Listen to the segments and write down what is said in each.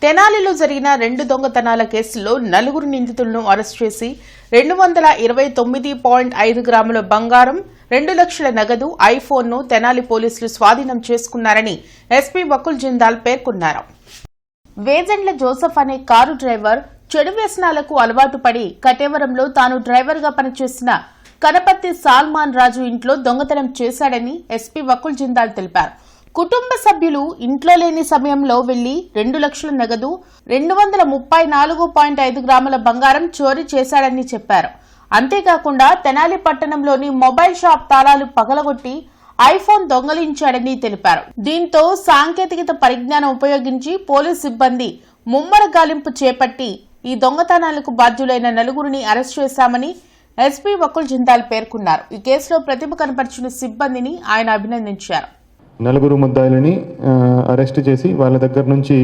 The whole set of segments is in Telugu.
తెనాలిలో జరిగిన 2 దొంగతనాల కేసుల్లో 4 నిందితులను అరెస్టు చేసి 229.5 గ్రాముల బంగారం, 2 లక్షల నగదు, ఐఫోన్ను తెనాలి పోలీసులు స్వాధీనం చేసుకున్నారని ఎస్పీ వకుల్ జిందాల్ పేర్కొన్నారు. వేజండ్ల జోసెఫ్ అనే కారు డ్రైవర్ చెడు వ్యసనాలకు అలవాటు పడి కటేవరంలో తాను డ్రైవర్గా పనిచేసిన కనపత్తి సాల్మాన్ రాజు ఇంట్లో దొంగతనం చేశాడని ఎస్పీ వకుల్ జిందాల్ తెలిపారు. కుటుంబ సభ్యులు ఇంట్లో లేని సమయంలో వెళ్లి 2 లక్షల నగదు, 234.5 గ్రాముల బంగారం చోరీ చేశాడని చెప్పారు. అంతేకాకుండా తెనాలి పట్టణంలోని మొబైల్ షాప్ తాళాలు పగలగొట్టి ఐఫోన్ దొంగలించాడని తెలిపారు. దీంతో సాంకేతికత పరిజ్ఞానం ఉపయోగించి పోలీసు సిబ్బంది ముమ్మర గాలింపు చేపట్టి ఈ దొంగతనాలకు బాధ్యులైన 4 అరెస్టు చేశామని ఎస్పీ వకుల్ జిందాల్ పేర్కొన్నారు. ఈ కేసులో ప్రతిభ కనపరిచిన సిబ్బందిని ఆయన అభినందించారు. 4 ముద్దాయిలని అరెస్ట్ చేసి వాళ్ళ దగ్గర నుంచి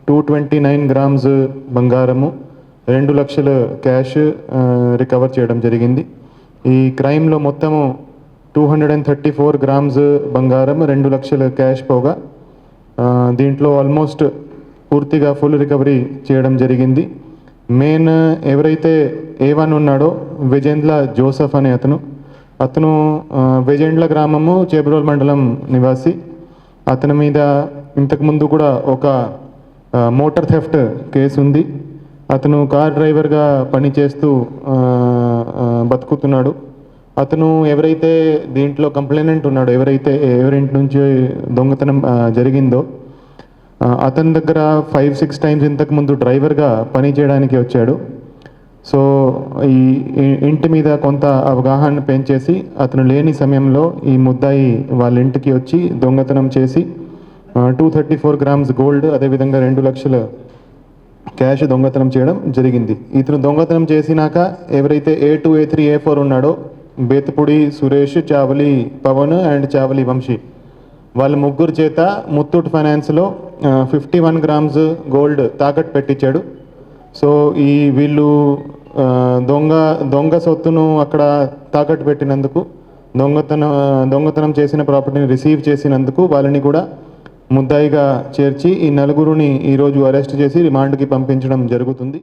229 గ్రామ్స్ బంగారము, 2 లక్షల క్యాష్ రికవర్ చేయడం జరిగింది. ఈ క్రైమ్లో మొత్తము 234 గ్రామ్స్ బంగారం, 2 లక్షల క్యాష్ పోగా దీంట్లో ఆల్మోస్ట్ పూర్తిగా ఫుల్ రికవరీ చేయడం జరిగింది. మెయిన్ ఎవరైతే A1 ఉన్నాడో వేజండ్ల జోసెఫ్ అనే అతను వేజండ్ల గ్రామము చేబ్రోల్ మండలం నివాసి. అతని మీద ఇంతకుముందు కూడా ఒక మోటార్ థెఫ్ట్ కేసు ఉంది. అతను కార్ డ్రైవర్గా పనిచేస్తూ బతుకుతున్నాడు. అతను ఎవరైతే దీంట్లో కంప్లైనెంట్ ఉన్నాడో, ఎవరింటి నుంచి దొంగతనం జరిగిందో అతని దగ్గర 5-6 టైమ్స్ ఇంతకుముందు డ్రైవర్గా పని చేయడానికి వచ్చాడు. సో ఈ ఇంటి మీద కొంత అవగాహన పెంచేసి అతను లేని సమయంలో ఈ ముద్దాయి వాళ్ళ ఇంటికి వచ్చి దొంగతనం చేసి 234 గ్రామ్స్ గోల్డ్, అదేవిధంగా 2 లక్షల క్యాష్ దొంగతనం చేయడం జరిగింది. ఇతను దొంగతనం చేసినాక ఎవరైతే A2, A3, A4 ఉన్నాడో బేతపూడి సురేష్, చావలి పవన్ అండ్ చావలి వంశీ, వాళ్ళ 3 చేత ముత్తూట్ ఫైనాన్స్లో 51 గ్రామ్స్ గోల్డ్ తాకట్టు పెట్టించాడు. సో వీళ్ళు దొంగ సొత్తును అక్కడ తాకట్టు పెట్టినందుకు, దొంగతనం చేసిన ప్రాపర్టీని రిసీవ్ చేసినందుకు వాళ్ళని కూడా ముద్దాయిగా చేర్చి ఈ 4 ఈరోజు అరెస్ట్ చేసి రిమాండ్కి పంపించడం జరుగుతుంది.